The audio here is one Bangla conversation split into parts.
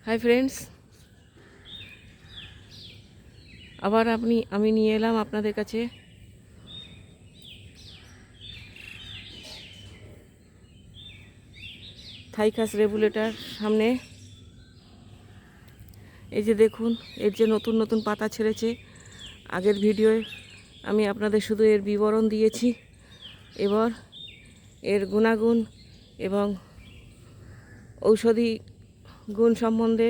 হাই ফ্রেন্ডস, আবার আমি নিয়ে এলাম আপনাদের কাছে থাইকাস রেগুলেটর সামনে। এই যে দেখুন, এর যে নতুন নতুন পাতা ছেড়েছে। আগের ভিডিওয় আমি আপনাদের শুধু এর বিবরণ দিয়েছি। এবার এর গুণাগুণ এবং ঔষধি গুণ সম্বন্ধে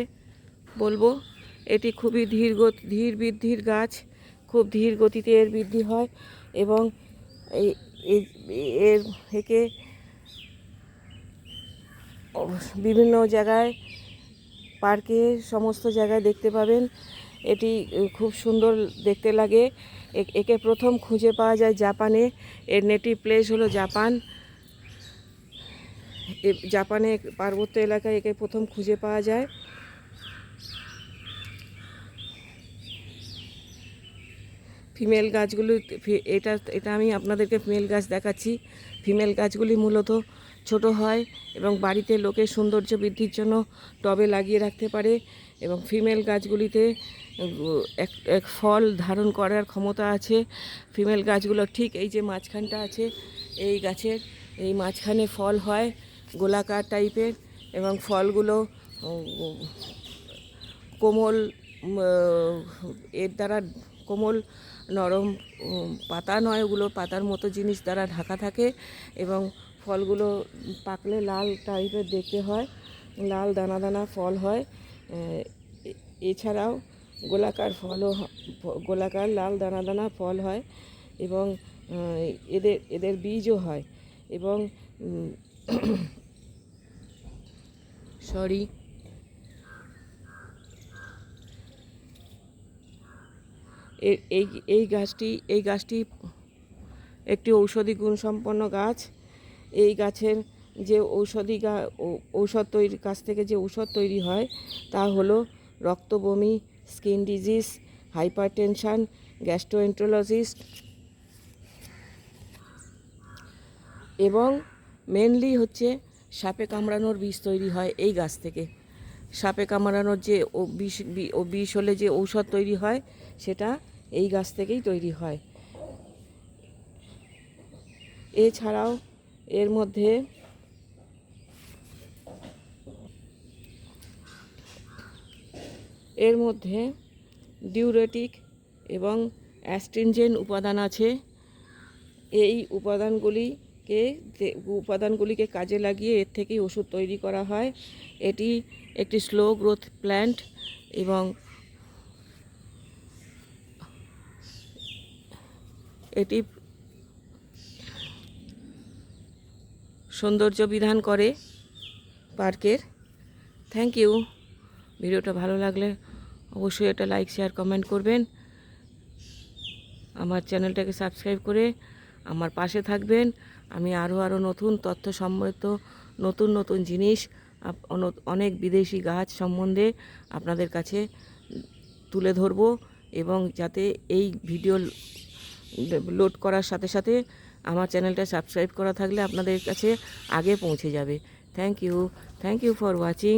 বলবো। এটি খুবই ধীর বৃদ্ধির গাছ, খুব ধীর গতিতে এর বৃদ্ধি হয় এবং এর থেকে বিভিন্ন জায়গায়, পার্কে, সমস্ত জায়গায় দেখতে পাবেন। এটি খুব সুন্দর দেখতে লাগে। একে প্রথম খুঁজে পাওয়া যায় জাপানে। এর নেটিভ প্লেস হলো জাপান। জাপানে পার্বত্য এলাকায় একে প্রথম খুঁজে পাওয়া যায়। ফিমেল গাছগুলি, এটা আমি আপনাদেরকে ফিমেল গাছ দেখাচ্ছি। ফিমেল গাছগুলি মূলত ছোট হয় এবং বাড়িতে লোকের সৌন্দর্য বৃদ্ধির জন্য টবে লাগিয়ে রাখতে পারে। এবং ফিমেল গাছগুলিতে এক ফল ধারণ করার ক্ষমতা আছে। ফিমেল গাছগুলো ঠিক এই যে মাঝখানটা আছে, এই গাছের এই মাঝখানে ফল হয় গোলাকার টাইপের এবং ফলগুলো কোমল, এর দ্বারা কোমল নরম পাতা নয়, ওগুলো পাতার মতো জিনিস দ্বারা ঢাকা থাকে এবং ফলগুলো পাকলে লাল টাইপের দেখতে হয়, লাল দানা দানা ফল হয়। এছাড়াও গোলাকার লাল দানা দানা ফল হয় এবং এদের বীজও হয় এবং এই গাছটি একটি ঔষধি গুণসম্পন্ন গাছ। এই গাছের যে ঔষধ তৈরির কাছ থেকে যে ঔষধ তৈরি হয় তা হলো রক্তবমি, স্কিন ডিজিজ, হাইপারটেনশন, গ্যাস্ট্রোএন্টারোলজিস এবং মেনলি হচ্ছে সাপে কামড়ানোর বিষ তৈরি হয় এই গাছ থেকে। সাপে কামড়ানোর যে বিষ হলে যে ঔষধ তৈরি হয় সেটা এই গাছ থেকেই তৈরি হয়। এছাড়াও এর মধ্যে ডিউরেটিক এবং অ্যাস্ট্রিনজেন্ট উপাদান আছে। এই উপাদানগুলিকে কাজে লাগিয়ে এর থেকেই ওষুধ তৈরি করা হয়। এটি একটি স্লো গ্রোথ প্ল্যান্ট এবং এটি সৌন্দর্য বিধান করে পার্কের। Thank you. ভিডিওটা ভালো লাগলে অবশ্যই এটা লাইক, শেয়ার, কমেন্ট করবেন। আমার চ্যানেলটাকে সাবস্ক্রাইব করে আমার পাশে থাকবেন। আমি আরও নতুন তথ্য সমৃদ্ধ নতুন জিনিস, অনেক বিদেশি গাছ সম্বন্ধে আপনাদের কাছে তুলে ধরব এবং যাতে এই ভিডিও লোড করার সাথে সাথে আমার চ্যানেলটা সাবস্ক্রাইব করা থাকলে আপনাদের কাছে আগে পৌঁছে যাবে। Thank you for watching.